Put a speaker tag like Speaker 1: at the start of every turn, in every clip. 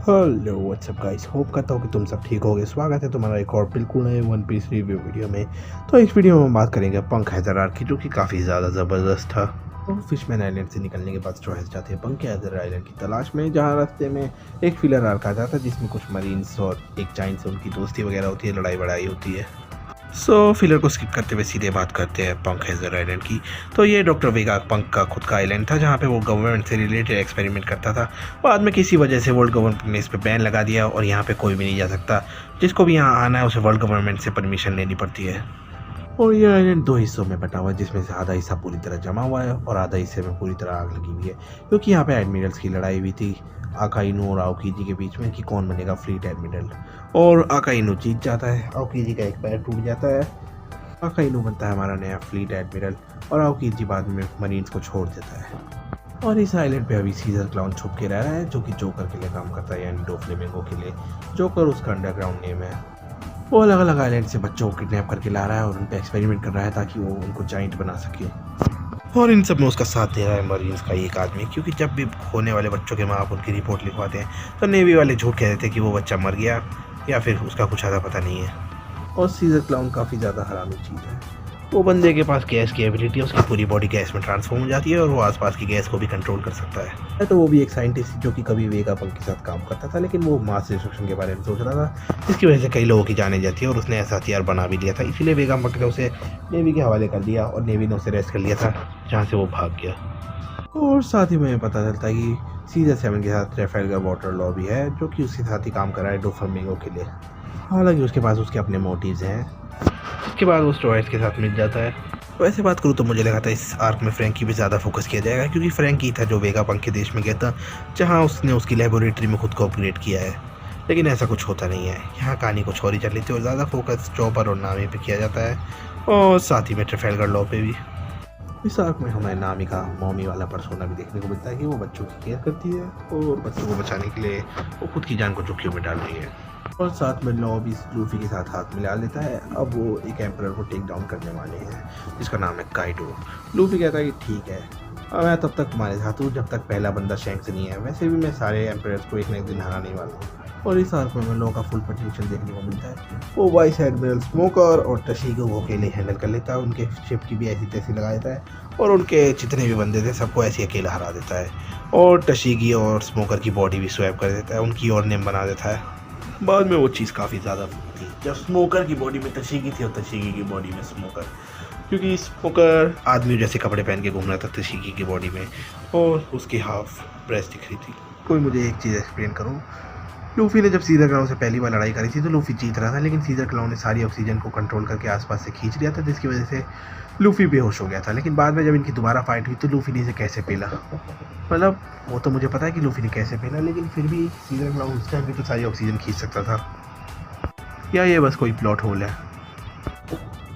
Speaker 1: Hello what's up guys, hope करता हूँ कि तुम सब ठीक होगे। स्वागत है तुम्हारा एक और बिल्कुल नए वन पीस रिव्यू वीडियो में। तो इस वीडियो में हम बात करेंगे पंख हैदर आर्क की, जो कि काफ़ी ज़्यादा ज़बरदस्त था। और फिशमैन आइलैंड से निकलने के बाद स्ट्रॉयज जाते हैं पंख हैदर आइलैंड की तलाश में, जहाँ रास्ते में एक फिलर आर्क आ जाता है जिसमें कुछ मरीन्स और एक जाइंट से उनकी दोस्ती वगैरह होती है, लड़ाई बड़ाई होती है। फिलर को स्किप करते हुए सीधे बात करते हैं पंख हैदर आइलैंड की। तो ये डॉक्टर वेगा पंख का खुद का आइलैंड था, जहाँ पे वो गवर्नमेंट से रिलेटेड एक्सपेरिमेंट करता था। बाद में किसी वजह से वर्ल्ड गवर्नमेंट ने इस पर बैन लगा दिया और यहाँ पे कोई भी नहीं जा सकता। जिसको भी यहाँ आना है उसे वर्ल्ड गवर्नमेंट से परमिशन लेनी पड़ती है। और ये आइलैंड दो हिस्सों में बटा हुआ है, जिसमें से आधा हिस्सा पूरी तरह जमा हुआ है और आधा हिस्से में पूरी तरह आग लगी हुई है, क्योंकि यहाँ पे एडमिरल्स की लड़ाई हुई थी आकाइनू और आओकीजी के बीच में कि कौन बनेगा फ्लीट एडमिरल। और आकाइनू जीत जाता है, आओकीजी का एक पैर टूट जाता है, आकाइनू बनता है हमारा नया फ्लीट एडमिरल और आओकीजी बाद में मरीन्स को छोड़ देता है। और इस आइलैंड पे अभी सीजर क्लाउन छुप के रह रहा है, जो कि जोकर के लिए काम करता है, यानी डोफ्लेमिंगो के लिए। जोकर उसका अंडरग्राउंड नेम है। वो अलग अलग आइलैंड से बच्चों को किडनैप करके ला रहा है और उन पे एक्सपेरिमेंट कर रहा है ताकि वो उनको जाइंट बना सके। और इन सब में उसका साथ दे रहा है मरीन्स का एक आदमी, क्योंकि जब भी खोने वाले बच्चों के माँ बाप उनकी रिपोर्ट लिखवाते हैं तो नेवी वाले झूठ कह देते हैं कि वो बच्चा मर गया या फिर उसका कुछ ज़्यादा पता नहीं है। और सीजर क्लाउन काफ़ी ज़्यादा हरामी चीज़ है। वो बंदे के पास गैस की एबिलिटी है, उसकी पूरी बॉडी गैस में ट्रांसफॉर्म हो जाती है और वो आसपास की गैस को भी कंट्रोल कर सकता है। तो वो भी एक साइंटिस्ट जो कि कभी वेगापंख के साथ काम करता था, लेकिन वो मास डिस्ट्रक्शन के बारे में सोच रहा था, जिसकी वजह से कई लोगों की जाने जाती है और उसने ऐसा हथियार बना भी लिया था। इसीलिए वेगापंख ने उसे नेवी के हवाले कर दिया और नेवी ने उसे रेस्ट कर लिया था, जहाँ से वो भाग गया। और साथ ही में पता चलता है कि सीजर 7 के साथ ट्रैफालगर वाटर लॉ भी है, जो कि उसके साथ ही काम कर रहा है डोफ्लेमिंगो के लिए। हालांकि उसके पास उसके अपने मोटिव्स हैं। उसके बाद वो स्ट्रॉयज के साथ मिल जाता है। वैसे बात करूँ तो मुझे लगा था इस आर्क में फ्रैंकी पे ज़्यादा फोकस किया जाएगा, क्योंकि फ्रैंकी था जो वेगापंख के देश में गया था, जहाँ उसने उसकी लेबोरेटरी में खुद को अपग्रेड किया है। लेकिन ऐसा कुछ होता नहीं है, यहाँ कहानी कुछ और ही चल रही थी और ज़्यादा फोकस चॉपर और नामी पे किया जाता है, और साथ ही में ट्रैफालगर लॉ पे भी। इस आर्क में हमें नामी का मॉमी वाला पर्सोना भी देखने को मिलता है कि वो बच्चों की केयर करती है और बच्चों को बचाने के लिए वो खुद की जान को जोखिम में डाल रही है। और साथ में लॉ भी लूफी के साथ हाथ मिला लेता है। अब वो एक एम्परर को टेक डाउन करने वाले हैं, जिसका नाम है काइडो। लूफी कहता है कि ठीक है, अब मैं तब तक तुम्हारे साथ हूँ जब तक पहला बंदा शैंक्स नहीं है। वैसे भी मैं सारे एम्परर्स को एक न एक दिन हराने वाला हूँ। और इस आर्क में हमें लॉ का फुल पोटेंशियल देखने को मिलता है। वो वाइस एडमिरल स्मोकर और टशीगो को अकेले हैंडल कर लेता है, उनके शिप की भी ऐसी तैसी लगा देता है और उनके जितने भी बंदे थे सबको ऐसे अकेला हरा देता है। और टशीगी और स्मोकर की बॉडी भी स्वैप कर देता है, उनकी और नेम बना देता है। बाद में वो चीज़ काफ़ी ज़्यादा थी जब स्मोकर की बॉडी में टशीगी थी और टशीगी की बॉडी में स्मोकर, क्योंकि स्मोकर आदमी जैसे कपड़े पहन के घूम रहा था टशीगी की बॉडी में और उसकी हाफ ब्रेस्ट दिख रही थी। कोई मुझे एक चीज़ एक्सप्लेन करो, लूफी ने जब सीजर क्लाउन से पहली बार लड़ाई करी थी तो लूफी जीत रहा था, लेकिन सीजर क्लाउन ने सारी ऑक्सीजन को कंट्रोल करके आसपास से खींच लिया था, जिसकी वजह से लूफी बेहोश हो गया था। लेकिन बाद में जब इनकी दोबारा फाइट हुई तो लूफी ने इसे कैसे पेला, मतलब वो तो मुझे पता है कि लूफी ने कैसे पेला, लेकिन फिर भी सीजर क्लाउन उस टाइम भी तो सारी ऑक्सीजन खींच सकता था, या ये बस कोई प्लॉट होल है।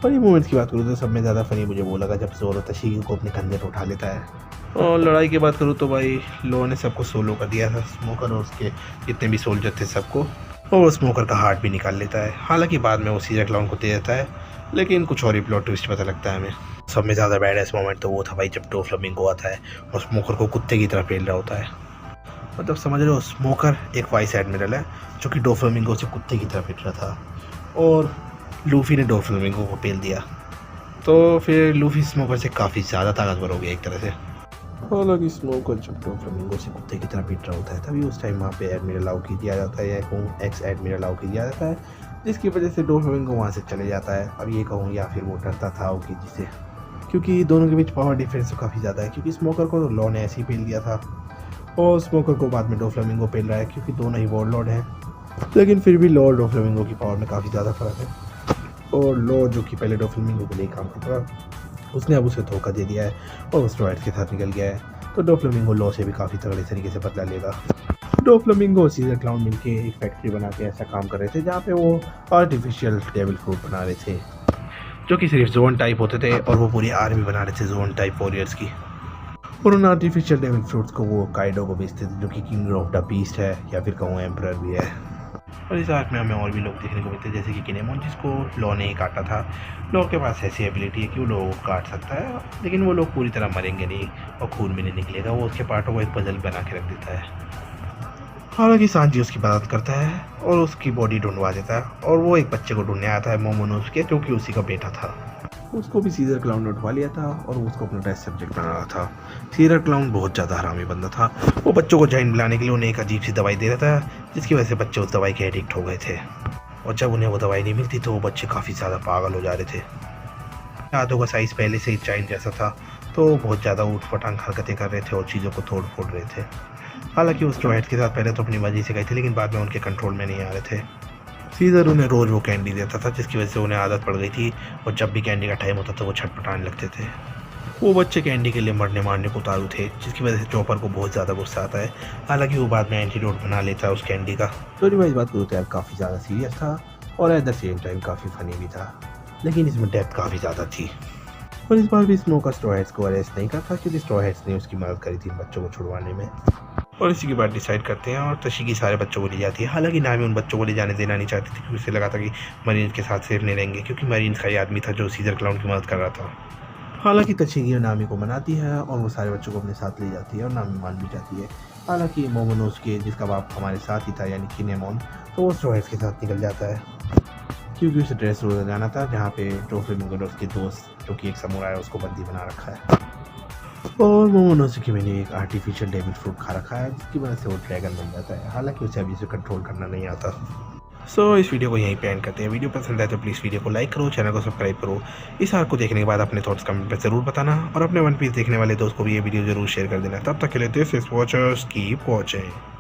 Speaker 1: फनी मोमेंट्स की बात करूँ तो सब में ज़्यादा फनी मुझे वो लगा जब जोरो टशीगी को अपने कंधे पर उठा लेता है। और लड़ाई की बात करूँ तो भाई लो ने सबको सोलो कर दिया था, स्मोकर और उसके जितने भी सोल्जर थे सबको, और स्मोकर का हार्ट भी निकाल लेता है। हालांकि बाद में वो सीजर क्लाउन को दे देता है, लेकिन कुछ और ही प्लॉट ट्विस्ट पता लगता है हमें। सब में ज़्यादा बैडेस्ट मोमेंट तो वो था भाई जब डोफ्लेमिंगो आता है और स्मोकर को कुत्ते की तरह पेल रहा होता है। मतलब समझ रहे हो, स्मोकर एक वाइस एडमिरल है जो कि डोफ्लेमिंगो से कुत्ते की तरह पेट रहा था और लूफी ने डोफ्लेमिंगो को पेल दिया। तो फिर लूफी स्मोकर से काफ़ी ज़्यादा ताकतवर हो गया एक तरह से। हालांकि स्मोकर जब डोफ्लेमिंगो से कुत्ते की तरह पीट रहा होता है तभी उस टाइम वहाँ पे एडमिरल आओकीजी आ जाता है, या कहूँ एक्स एडमिरल आओकीजी आ जाता है, जिसकी वजह से डोफ्लेमिंगो वहाँ से चले जाता है। अब ये कहूँ या फिर वो डरता था आओकीजी से, क्योंकि दोनों के बीच पावर डिफरेंस तो काफ़ी ज़्यादा है, क्योंकि स्मोकर को तो लॉ ने ऐसे ही पेल दिया था और स्मोकर को बाद में डोफ्लेमिंगो पेल रहा है, क्योंकि दोनों ही वॉरलॉर्ड हैं। लेकिन फिर भी लॉ और डोफ्लेमिंगो की पावर में काफ़ी ज़्यादा फ़र्क है। और लॉ जो कि पहले डोफ्लेमिंगो के लिए काम करता था, उसने अब उसे धोखा दे दिया है और उस स्ट्रॉयड के साथ निकल गया है। तो डोफ्लेमिंगो लॉ से भी काफ़ी तगड़े तरीके से बदला लेगा। डोफ्लेमिंगो और सीजर क्लाउन मिलके एक फैक्ट्री बना के ऐसा काम कर रहे थे जहाँ पे वो आर्टिफिशियल डेविल फ्रूट बना रहे थे, जो कि सिर्फ जोन टाइप होते थे, और वो पूरी आर्मी बना रहे थे जोन टाइप वॉरियर्स की। और उन आर्टिफिशियल डेविल फ्रूट्स को वो काइडो को बेचते थे, जो कि किंग ऑफ द बीस्ट है या फिर कहूँ एम्परर भी है। और इस आर्क में हमें और भी लोग देखने को मिलते हैं, जैसे कि किनेमोन, जिसको लॉ ने ही काटा था। लॉ के पास ऐसी एबिलिटी है कि वो लोगों को काट सकता है, लेकिन वो लोग पूरी तरह मरेंगे नहीं और खून भी नहीं निकलेगा। वो उसके पार्टों को एक पजल बना के रख देता है। हालांकि सांजी उसकी मदद करता है और उसकी बॉडी ढूंढवा देता है और वो एक बच्चे को ढूंढने आता है मोमोनोस के, जो कि उसी का बेटा था। उसको भी सीजर क्लाउन ने उठवा लिया था और वो उसको अपना टेस्ट सब्जेक्ट बना रहा था। सीजर क्लाउन बहुत ज़्यादा हरामी बंदा था। वो बच्चों को जैन मिलाने के लिए उन्हें एक अजीब सी दवाई दे रहा था, जिसकी वजह से बच्चे उस दवाई के एडिक्ट हो गए थे। और जब उन्हें वो दवाई नहीं मिलती तो वो बच्चे काफ़ी ज़्यादा पागल हो जा रहे थे। हाथों का साइज़ पहले से ही चाइन जैसा था, तो बहुत ज़्यादा ऊट पटांग हरकतें कर रहे थे और चीज़ों को तोड़ फोड़ रहे थे। हालांकि उस स्ट्रॉ हैट्स के साथ पहले तो अपनी मर्जी से गए थे, लेकिन बाद में उनके कंट्रोल में नहीं आ रहे थे। सीजर उन्हें रोज़ वो कैंडी देता था, जिसकी वजह से उन्हें आदत पड़ गई थी और जब भी कैंडी का टाइम होता था वो छटपटाने लगते थे। वो बच्चे कैंडी के लिए मरने मारने को उतारू थे, जिसकी वजह से चॉपर को बहुत ज़्यादा गुस्सा आता है। हालांकि वो बाद में एंटीडोट बना लेता है उस कैंडी का। स्टोरी वाइज बात करूँ तो यार काफ़ी ज़्यादा सीरियस था और एट द सेम टाइम काफ़ी फनी भी था, लेकिन इसमें डेप्थ काफ़ी ज़्यादा थी। और इस बार भी स्मोकर स्ट्रॉ हैट्स को अरेस्ट नहीं करता, क्योंकि स्ट्रॉ हैट्स ने उसकी मदद करी थी इन बच्चों को छुड़वाने में। और इसी के बाद डिसाइड करते हैं और तशिगी सारे बच्चों को ले जाती है। हालांकि नामी उन बच्चों को ले जाने देना नहीं चाहती थी, क्योंकि उसे लगा था कि मरीन्स के साथ सेफ नहीं रहेंगे, क्योंकि मरीन्स का ही आदमी था जो सीजर क्लाउन की मदद कर रहा था। हालांकि तशिगी नामी को मनाती है और वो सारे बच्चों को अपने साथ ले जाती है और नामी मान भी जाती है। हालांकि मोमोनोस के जिसका बाप हमारे साथ ही था, यानी किनेमोन, तो वो स्ट्रॉ हैट्स के साथ निकल जाता है, क्योंकि उसे ड्रेस रोड जाना था, जहाँ पे डोफ्लेमिंगो और उसके दोस्त जो कि एक समुराई है उसको बंदी बना रखा है। और मोमोनोसुके मैंने एक आर्टिफिशियल डेविल फ्रूट खा रखा है, जिसकी वजह से वो ड्रैगन बन जाता है। हालांकि उसे अभी से कंट्रोल करना नहीं आता। इस वीडियो को यहीं पे एंड करते हैं। वीडियो पसंद आए तो प्लीज़ वीडियो को लाइक करो, चैनल को सब्सक्राइब करो। इस आर्क को देखने के बाद अपने थॉट्स कमेंट में ज़रूर बताना और अपने वन पीस देखने वाले दोस्त को भी ये वीडियो जरूर शेयर कर देना। तब तक के लिए this is watchers, keep watching.